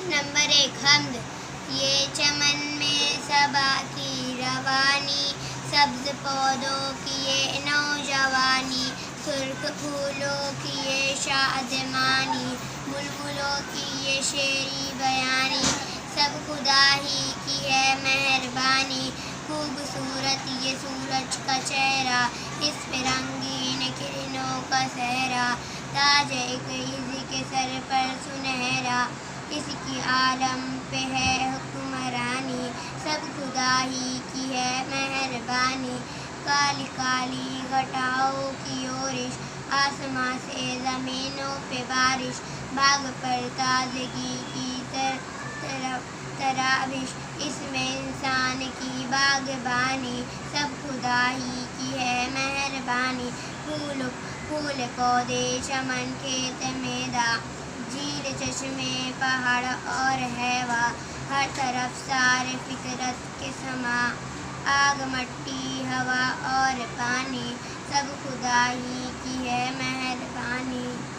Number 1 حمد۔ یہ چمن میں صبا کی روانی، سبز پودوں کی یہ نوجوانی، سرخ پھولوں کی یہ شادمانی، بلبلوں کی یہ شیریں بیانی، سب خدا ہی کی ہے مہربانی۔ خوبصورت یہ سورج کا چہرہ، اس پہ رنگین کرنوں کا سہرا، تاج ہے ایک عز کے سر پر سنہرا، اس کی عالم پہ ہے حکمرانی، سب خدا ہی کی ہے مہربانی۔ کالی کالی گھٹاؤں کی یورش، آسماں سے زمینوں پہ بارش، باغ پر تازگی کی ترابش، اس میں انسان کی باغبانی، سب خدا ہی کی ہے مہربانی۔ پھول پودے چمن کھیت میداں، جھیل چشمے پہاڑ اور ہیوا، ہر طرف سارے فطرت کے سما، آگ مٹی ہوا اور پانی، سب خدا ہی کی ہے